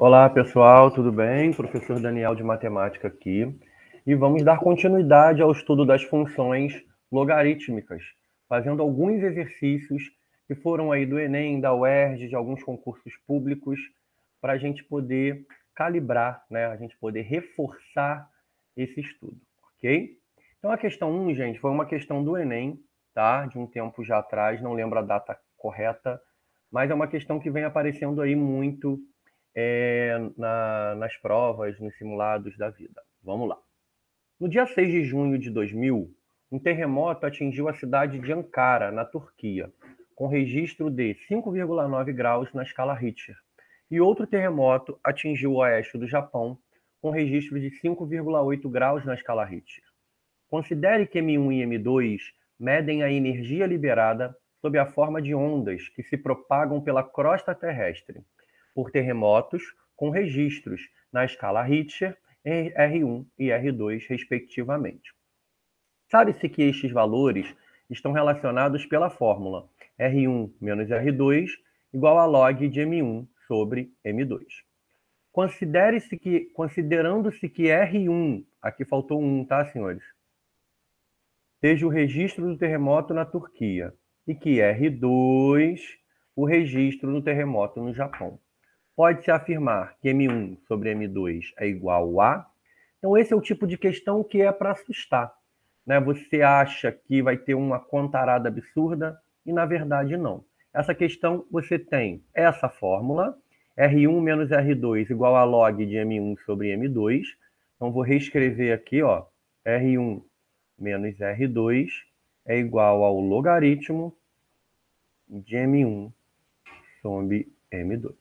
Olá, pessoal, tudo bem? Professor Daniel de Matemática aqui. E vamos dar continuidade ao estudo das funções logarítmicas, fazendo alguns exercícios que foram aí do Enem, da UERJ, de alguns concursos públicos, para a gente poder calibrar, né? A gente poder reforçar esse estudo, ok? Então, a questão 1, gente, foi uma questão do Enem, tá? De um tempo já atrás, não lembro a data correta, mas é uma questão que vem aparecendo aí muito nas provas, nos simulados da vida. Vamos lá. No dia 6 de junho de 2000, um terremoto atingiu a cidade de Ankara, na Turquia, com registro de 5,9 graus na escala Richter. E outro terremoto atingiu o oeste do Japão, com registro de 5,8 graus na escala Richter. Considere que M1 e M2 medem a energia liberada sob a forma de ondas que se propagam pela crosta terrestre, por terremotos com registros na escala Richter, R1 e R2, respectivamente. Sabe-se que estes valores estão relacionados pela fórmula R1 menos R2 igual a log de M1 sobre M2. Considerando-se que R1, aqui faltou um, tá, senhores? Seja o registro do terremoto na Turquia e que R2, o registro do terremoto no Japão. Pode-se afirmar que M1 sobre M2 é igual a... Então, esse é o tipo de questão que é para assustar, né? Você acha que vai ter uma contarada absurda e, na verdade, não. Essa questão, você tem essa fórmula, R1 menos R2 igual a log de M1 sobre M2. Então, vou reescrever aqui, ó, R1 menos R2 é igual ao logaritmo de M1 sobre M2.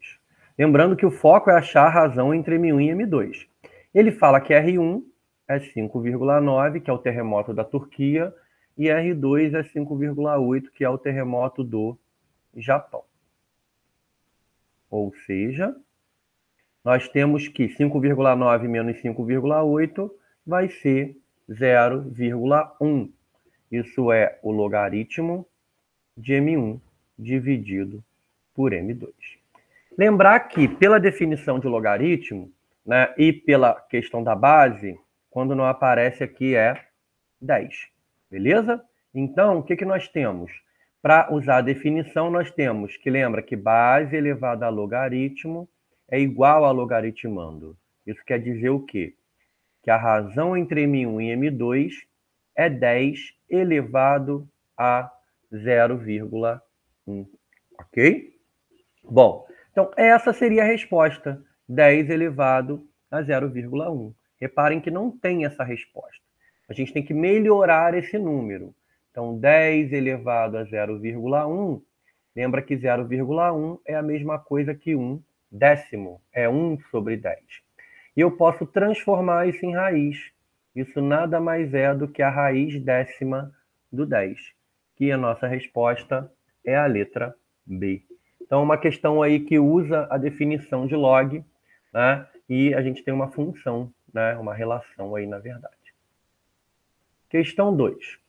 Lembrando que o foco é achar a razão entre M1 e M2. Ele fala que R1 é 5,9, que é o terremoto da Turquia, e R2 é 5,8, que é o terremoto do Japão. Ou seja, nós temos que 5,9 menos 5,8 vai ser 0,1. Isso é o logaritmo de M1 dividido por M2. Lembrar que, pela definição de logaritmo, né, e pela questão da base, quando não aparece aqui é 10. Beleza? Então, o que nós temos? Para usar a definição, nós temos que, lembra que base elevada a logaritmo é igual a logaritmando. Isso quer dizer o quê? Que a razão entre M1 e M2 é 10 elevado a 0,1. Ok? Bom, então essa seria a resposta, 10 elevado a 0,1. Reparem que não tem essa resposta. A gente tem que melhorar esse número. Então, 10 elevado a 0,1, lembra que 0,1 é a mesma coisa que 1 décimo, é 1 sobre 10. E eu posso transformar isso em raiz. Isso nada mais é do que a raiz décima do 10, que a nossa resposta é a letra B. Então, uma questão aí que usa a definição de log, né? E a gente tem uma função, né? Uma relação aí, na verdade. Questão 2.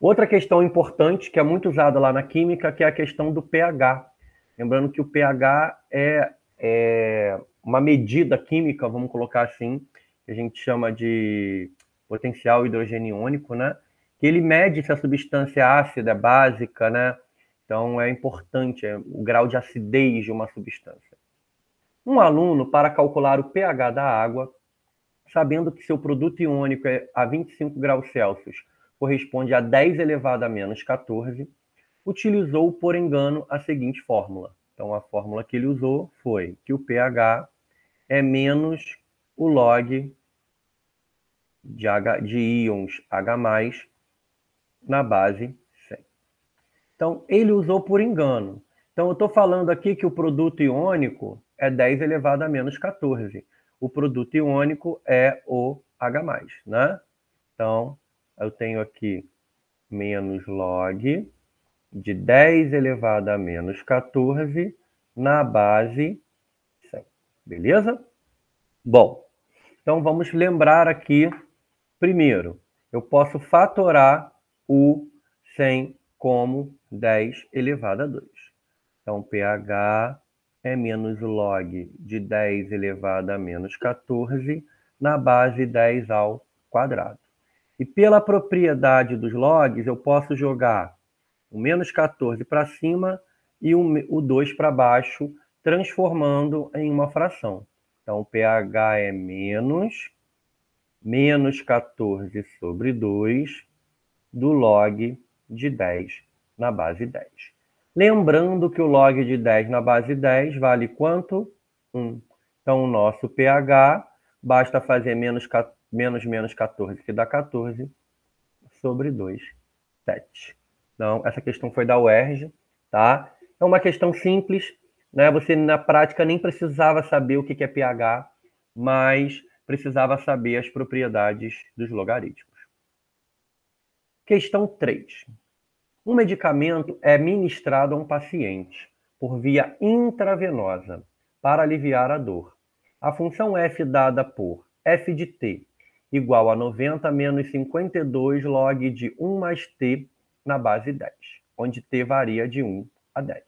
Outra questão importante que é muito usada lá na química, que é a questão do pH. Lembrando que o pH é uma medida química, vamos colocar assim, que a gente chama de potencial hidrogênio iônico, né? Que ele mede se a substância ácida é básica, né? Então, é importante o grau de acidez de uma substância. Um aluno, para calcular o pH da água, sabendo que seu produto iônico é a 25 graus Celsius, corresponde a 10 elevado a menos 14, utilizou, por engano, a seguinte fórmula. Então, a fórmula que ele usou foi que o pH é menos o log de íons H+, na base 100. Então, ele usou por engano. Então, eu estou falando aqui que o produto iônico é 10 elevado a menos 14. O produto iônico é o H+, né? Então, eu tenho aqui menos log de 10 elevado a menos 14 na base 100. Beleza? Bom, então vamos lembrar aqui, primeiro, eu posso fatorar o 100 como 10 elevado a 2. Então, pH é menos o log de 10 elevado a menos 14 na base 10 ao quadrado. E pela propriedade dos logs, eu posso jogar o menos 14 para cima e o 2 para baixo, transformando em uma fração. Então, o pH é menos 14 sobre 2 do log de 10 na base 10. Lembrando que o log de 10 na base 10 vale quanto? 1. Então, o nosso pH, basta fazer menos 14, que dá 14, sobre 2, 7. Então, essa questão foi da UERJ, tá? É uma questão simples, né? Você, na prática, nem precisava saber o que é pH, mas precisava saber as propriedades dos logaritmos. Questão 3. Um medicamento é ministrado a um paciente por via intravenosa para aliviar a dor. A função f dada por f de t igual a 90 menos 52 log de 1 mais t na base 10, onde t varia de 1 a 10.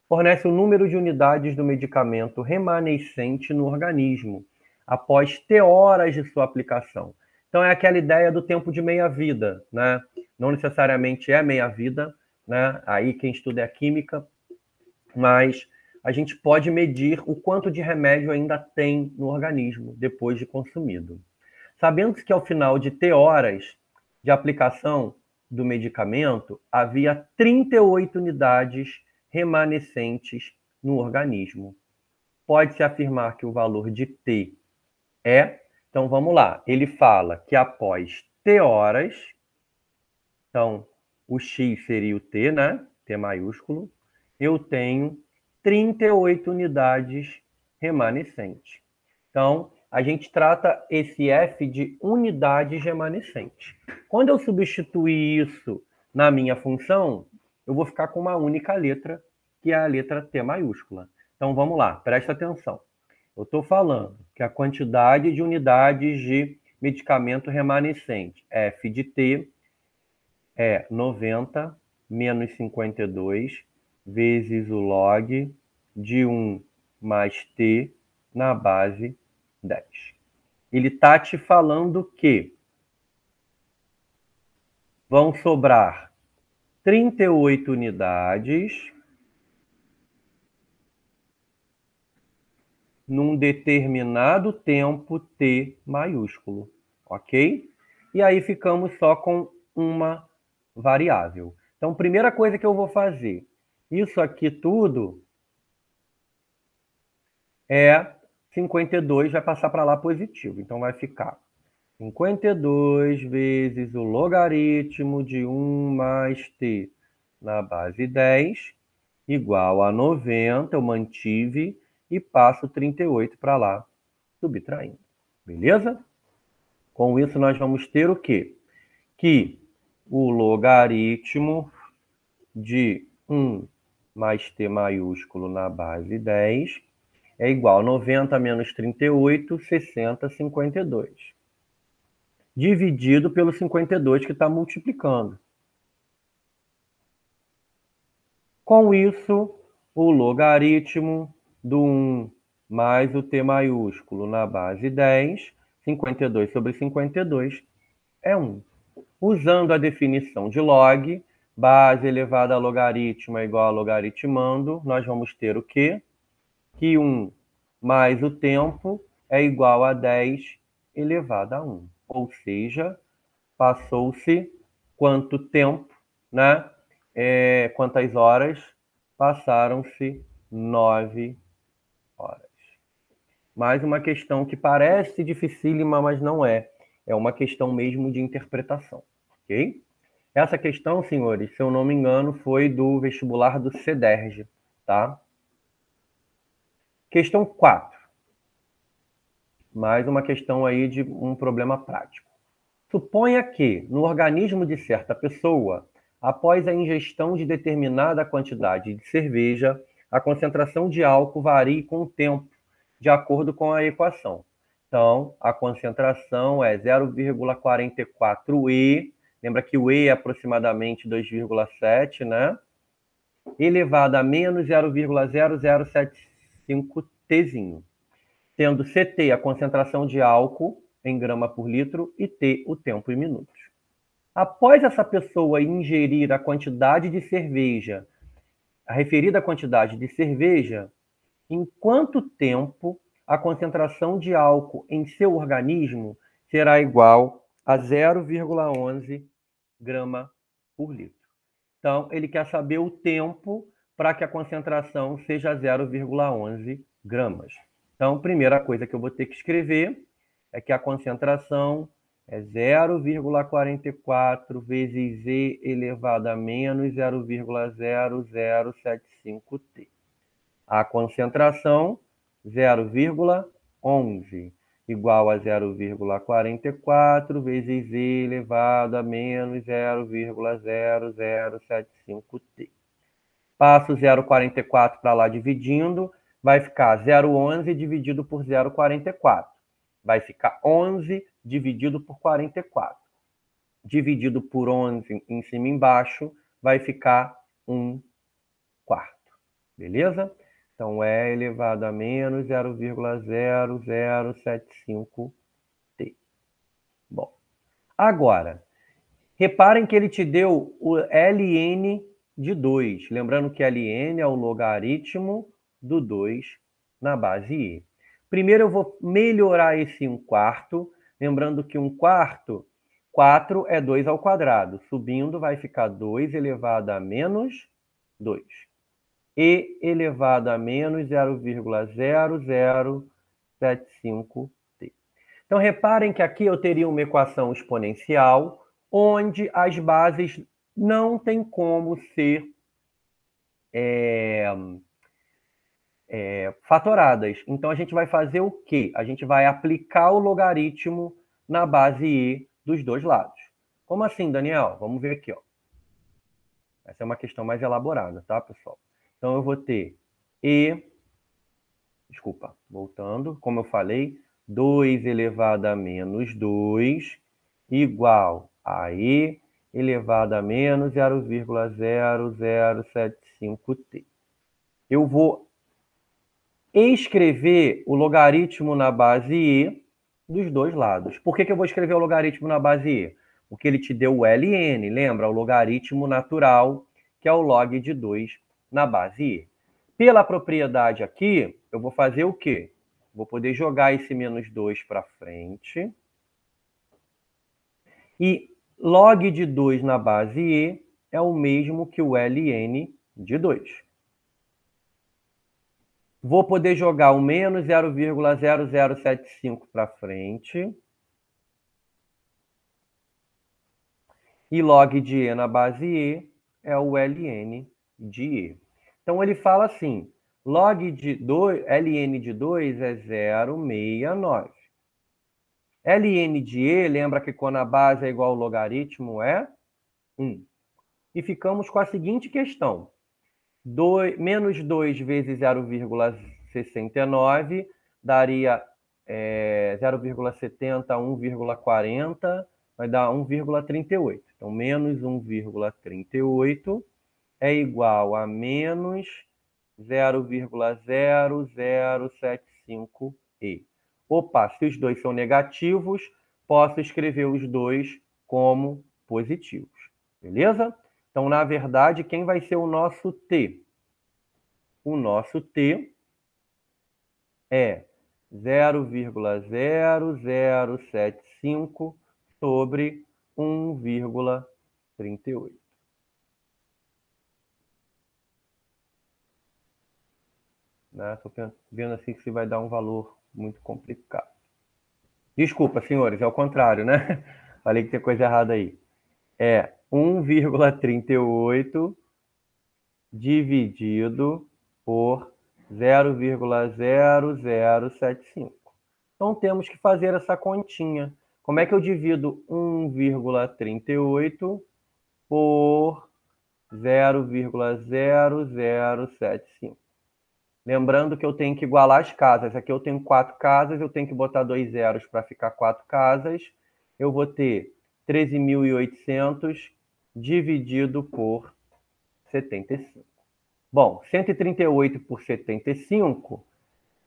Fornece o número de unidades do medicamento remanescente no organismo após t horas de sua aplicação. Então é aquela ideia do tempo de meia-vida, né? Não necessariamente é meia-vida, né? Aí quem estuda é a química, mas a gente pode medir o quanto de remédio ainda tem no organismo depois de consumido. Sabendo que ao final de T horas de aplicação do medicamento, havia 38 unidades remanescentes no organismo. Pode-se afirmar que o valor de T é... Então, vamos lá. Ele fala que após T horas, então, o X seria o T, né? T maiúsculo. Eu tenho 38 unidades remanescentes. Então, a gente trata esse F de unidades remanescentes. Quando eu substituir isso na minha função, eu vou ficar com uma única letra, que é a letra T maiúscula. Então, vamos lá, presta atenção. Eu estou falando que a quantidade de unidades de medicamento remanescente, F de T, é 90 menos 52 vezes o log de 1 mais t na base 10. Ele está te falando que vão sobrar 38 unidades num determinado tempo t maiúsculo, ok? E aí ficamos só com uma variável. Então, primeira coisa que eu vou fazer, isso aqui tudo é 52, vai passar para lá positivo. Então, vai ficar 52 vezes o logaritmo de 1 mais t na base 10, igual a 90, eu mantive, e passo 38 para lá, subtraindo. Beleza? Com isso, nós vamos ter o quê? Que o logaritmo de 1 mais t maiúsculo na base 10 é igual a 90 menos 38, 60, 52. Dividido pelo 52 que está multiplicando. Com isso, o logaritmo do 1 mais o t maiúsculo na base 10, 52 sobre 52, é 1. Usando a definição de log, base elevada a logaritmo é igual a logaritmando, nós vamos ter o quê? Que 1 mais o tempo é igual a 10 elevado a 1. Ou seja, passou-se quanto tempo, né? Quantas horas? Passaram-se 9 horas. Mais uma questão que parece dificílima, mas não é. É uma questão mesmo de interpretação, ok? Essa questão, senhores, se eu não me engano, foi do vestibular do CEDERJ, tá? Questão 4. Mais uma questão aí de um problema prático. Suponha que, no organismo de certa pessoa, após a ingestão de determinada quantidade de cerveja, a concentração de álcool varie com o tempo, de acordo com a equação. Então, a concentração é 0,44 E, lembra que o E é aproximadamente 2,7, né? Elevado a menos 0,0077 75Tzinho. Sendo CT a concentração de álcool em grama por litro e T o tempo em minutos. Após essa pessoa ingerir a quantidade de cerveja, a referida quantidade de cerveja, em quanto tempo a concentração de álcool em seu organismo será igual a 0,11 grama por litro. Então, ele quer saber o tempo para que a concentração seja 0,11 gramas. Então, a primeira coisa que eu vou ter que escrever é que a concentração é 0,44 vezes E elevado a menos 0,0075T. A concentração, 0,11, igual a 0,44 vezes E elevado a menos 0,0075T. Passo 0,44 para lá dividindo, vai ficar 0,11 dividido por 0,44. Vai ficar 11 dividido por 44. Dividido por 11 em cima e embaixo, vai ficar 1/4. Beleza? Então, E elevado a menos 0,0075T. Bom, agora, reparem que ele te deu o ln de 2. Lembrando que ln é o logaritmo do 2 na base E. Primeiro eu vou melhorar esse 1/4. Lembrando que 1/4, 4 é 2 ao quadrado. Subindo vai ficar 2 elevado a menos 2. E elevado a menos 0,0075T. Então, reparem que aqui eu teria uma equação exponencial, onde as bases não têm como ser fatoradas. Então, a gente vai fazer o quê? A gente vai aplicar o logaritmo na base E dos dois lados. Como assim, Daniel? Vamos ver aqui, ó. Essa é uma questão mais elaborada, tá, pessoal? Então, eu vou ter voltando, como eu falei, 2 elevado a menos 2 igual a E elevado a menos 0,0075T. Eu vou escrever o logaritmo na base E dos dois lados. Por que eu vou escrever o logaritmo na base E? Porque ele te deu o ln, lembra? O logaritmo natural, que é o log de 2 na base E. Pela propriedade aqui, eu vou fazer o quê? Vou poder jogar esse menos 2 para frente. E log de 2 na base E é o mesmo que o ln de 2. Vou poder jogar o menos 0,0075 para frente. E log de E na base E é o ln de E. Então, ele fala assim, ln de 2 é 0,69. ln de E, lembra que quando a base é igual ao logaritmo é 1. E ficamos com a seguinte questão. Menos 2 vezes 0,69 daria 0,70 a 1,40, vai dar 1,38. Então, menos 1,38 é igual a menos 0,0075E. Opa, se os dois são negativos, posso escrever os dois como positivos. Beleza? Então, na verdade, quem vai ser o nosso T? O nosso T é 0,0075 sobre 1,38. Estou vendo assim que se vai dar um valor muito complicado. Desculpa, senhores, é o contrário, né? Falei que tem coisa errada aí. É 1,38 dividido por 0,0075. Então, temos que fazer essa continha. Como é que eu divido 1,38 por 0,0075? Lembrando que eu tenho que igualar as casas. Aqui eu tenho 4 casas, eu tenho que botar 2 zeros para ficar 4 casas. Eu vou ter 13.800 dividido por 75. Bom, 138 por 75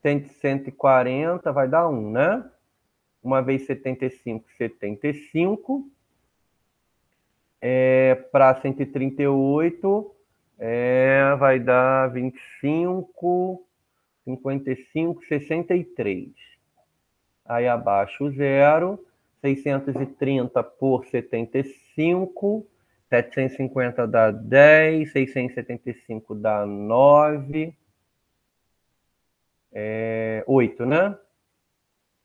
140 vai dar 1, né? 1 vezes 75, 75. Para 138, vai dar 25, 55, 63. Aí abaixo o 0, 630 por 75, 750 dá 10, 675 dá 9, 8, né?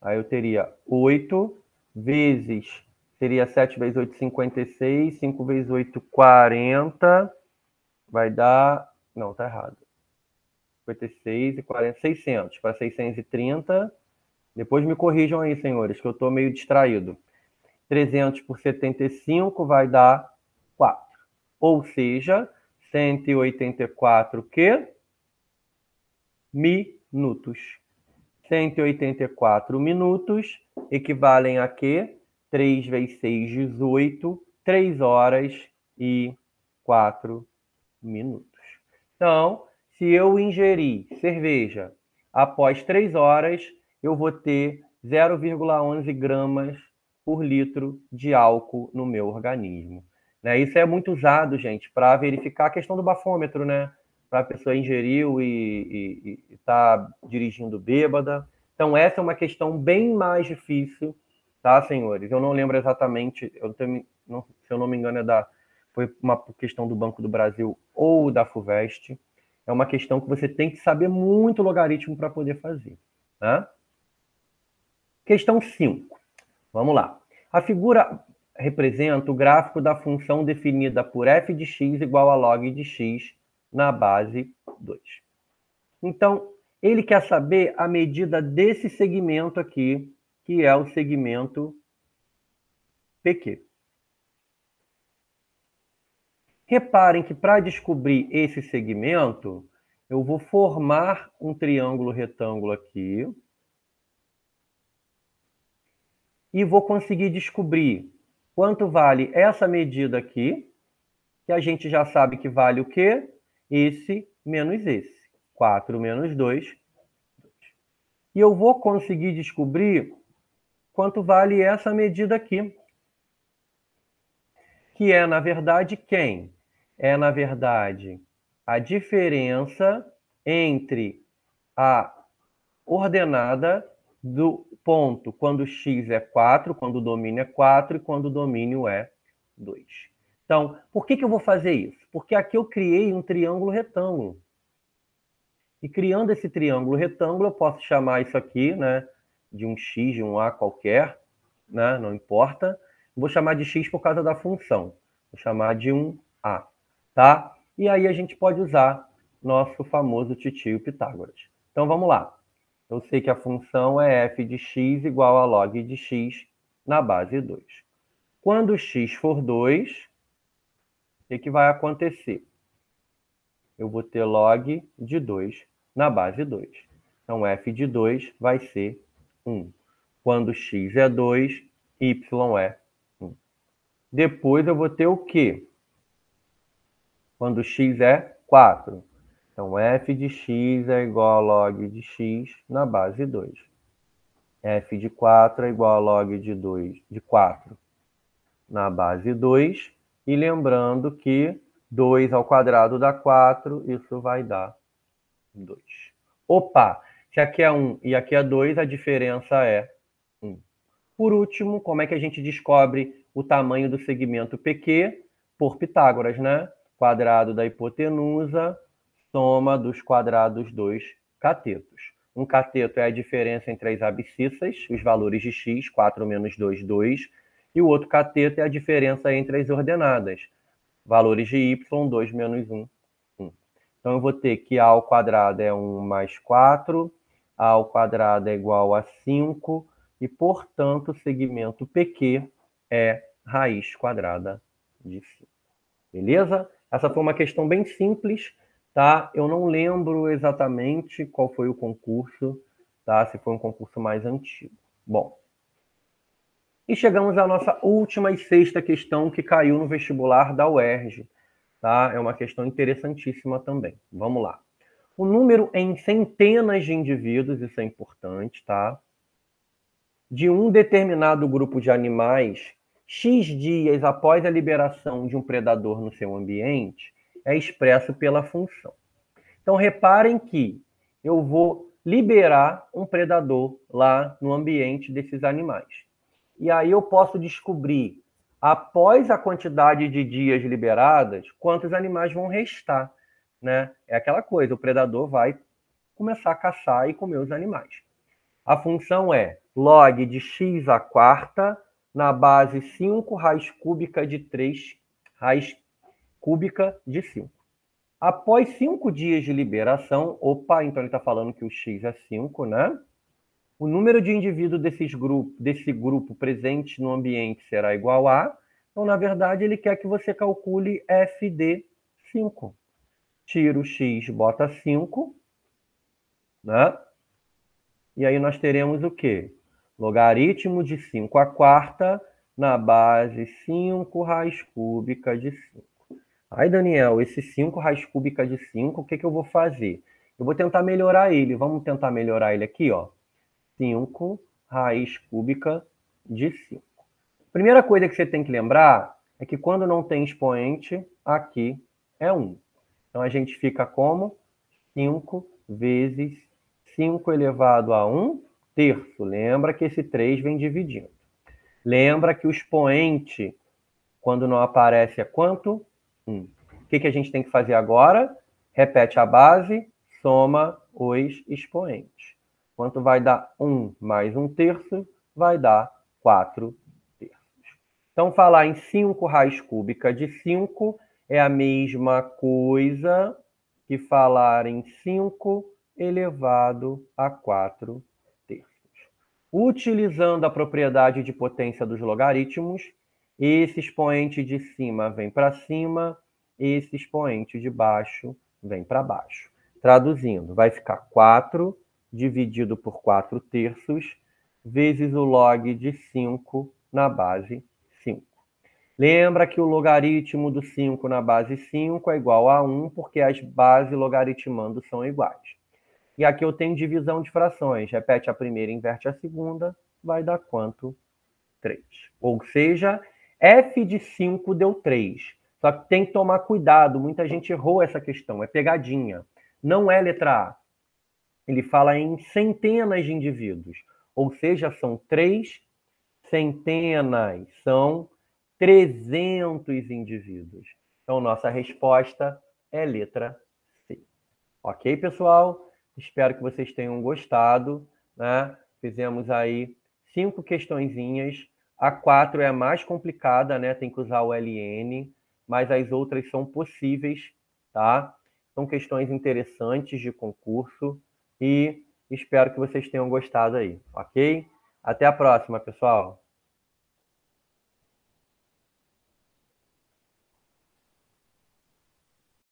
Aí eu teria 8 vezes, seria 7 vezes 8, 56, 5 vezes 8, 40, vai dar, não, tá errado. 56 e 40, 600 para 630. Depois me corrijam aí, senhores, que eu estou meio distraído. 300 por 75 vai dar 4. Ou seja, 184 que? Minutos. 184 minutos equivalem a quê? 3 vezes 6, 18, 3 horas e 4 minutos. Então, se eu ingerir cerveja após 3 horas, eu vou ter 0,11 gramas por litro de álcool no meu organismo. Né? Isso é muito usado, gente, para verificar a questão do bafômetro, né? Para a pessoa ingeriu e está dirigindo bêbada. Então, essa é uma questão bem mais difícil, tá, senhores? Eu não lembro exatamente, se eu não me engano, foi uma questão do Banco do Brasil ou da FUVEST. É uma questão que você tem que saber muito logaritmo para poder fazer. Tá? Questão 5. Vamos lá. A figura representa o gráfico da função definida por f de x igual a log de x na base 2. Então, ele quer saber a medida desse segmento aqui, que é o segmento PQ. Reparem que para descobrir esse segmento, eu vou formar um triângulo retângulo aqui e vou conseguir descobrir quanto vale essa medida aqui, que a gente já sabe que vale o quê? Esse menos esse. 4 menos 2. E eu vou conseguir descobrir quanto vale essa medida aqui, que é, na verdade, quem? É, na verdade, a diferença entre a ordenada do ponto quando x é 4, quando o domínio é 4 e quando o domínio é 2. Então, por que eu vou fazer isso? Porque aqui eu criei um triângulo retângulo. E criando esse triângulo retângulo, eu posso chamar isso aqui, né, de um x, de um a qualquer, né, não importa. Vou chamar de x por causa da função. Vou chamar de um a, tá? E aí a gente pode usar nosso famoso titio Pitágoras. Então vamos lá. Eu sei que a função é f de x igual a log de x na base 2. Quando x for 2, o que vai acontecer? Eu vou ter log de 2 na base 2. Então, f de 2 vai ser 1. Quando x é 2, y é 1. Depois eu vou ter o quê? Quando x é 4. Então, f de x é igual a log de x na base 2. F de 4 é igual a log de 4 na base 2. E lembrando que 2 ao quadrado dá 4, isso vai dar 2. Opa! Se aqui é 1 e aqui é 2, a diferença é 1. Por último, como é que a gente descobre o tamanho do segmento PQ? Por Pitágoras, né? Quadrado da hipotenusa, soma dos quadrados dos catetos. Um cateto é a diferença entre as abscissas, os valores de x, 4 menos 2, 2. E o outro cateto é a diferença entre as ordenadas, valores de y, 2 menos 1, 1. Então, eu vou ter que a ao quadrado é 1 mais 4, a ao quadrado é igual a 5, e, portanto, o segmento PQ é raiz quadrada de 5. Beleza? Essa foi uma questão bem simples, tá? Eu não lembro exatamente qual foi o concurso, tá? Se foi um concurso mais antigo. Bom, e chegamos à nossa última e sexta questão que caiu no vestibular da UERJ. Tá? É uma questão interessantíssima também. Vamos lá. O número em centenas de indivíduos, isso é importante, tá? De um determinado grupo de animais, X dias após a liberação de um predador no seu ambiente, é expresso pela função. Então, reparem que eu vou liberar um predador lá no ambiente desses animais. E aí eu posso descobrir, após a quantidade de dias liberadas, quantos animais vão restar, né? É aquela coisa, o predador vai começar a caçar e comer os animais. A função é log de x à quarta na base 5 raiz cúbica de 3 raiz cúbica de 5. Após 5 dias de liberação, opa, então ele está falando que o x é 5, né? O número de indivíduos desse grupo presente no ambiente será igual a... Então, na verdade, ele quer que você calcule f de 5. Tira o x, bota 5, né? E aí nós teremos o quê? Logaritmo de 5 à quarta na base 5 raiz cúbica de 5. Aí, Daniel, esse 5 raiz cúbica de 5, o que eu vou fazer? Eu vou tentar melhorar ele. Vamos tentar melhorar ele aqui, ó. 5 raiz cúbica de 5. Primeira coisa que você tem que lembrar é que quando não tem expoente, aqui é 1. Então, a gente fica como 5 vezes 5 elevado a 1 terço. Lembra que esse 3 vem dividindo. Lembra que o expoente, quando não aparece, é quanto? 1. O que a gente tem que fazer agora? Repete a base, soma os expoentes. Quanto vai dar 1 mais 1 terço? Vai dar 4 terços. Então, falar em 5 raiz cúbica de 5 é a mesma coisa que falar em 5 elevado a 4 terços. Utilizando a propriedade de potência dos logaritmos, esse expoente de cima vem para cima, esse expoente de baixo vem para baixo. Traduzindo, vai ficar 4 dividido por 4 terços, vezes o log de 5 na base 5. Lembra que o logaritmo do 5 na base 5 é igual a 1, porque as bases logaritmando são iguais. E aqui eu tenho divisão de frações. Repete a primeira, inverte a segunda, vai dar quanto? 3. Ou seja, f de 5 deu 3. Só que tem que tomar cuidado, muita gente errou essa questão, é pegadinha. Não é letra A. Ele fala em centenas de indivíduos. Ou seja, são 3 centenas, são 300 indivíduos. Então, nossa resposta é letra C. Ok, pessoal? Espero que vocês tenham gostado, né? Fizemos aí 5 questõezinhas. A 4 é a mais complicada, né? Tem que usar o LN, mas as outras são possíveis, tá? São questões interessantes de concurso e espero que vocês tenham gostado aí, ok? Até a próxima, pessoal!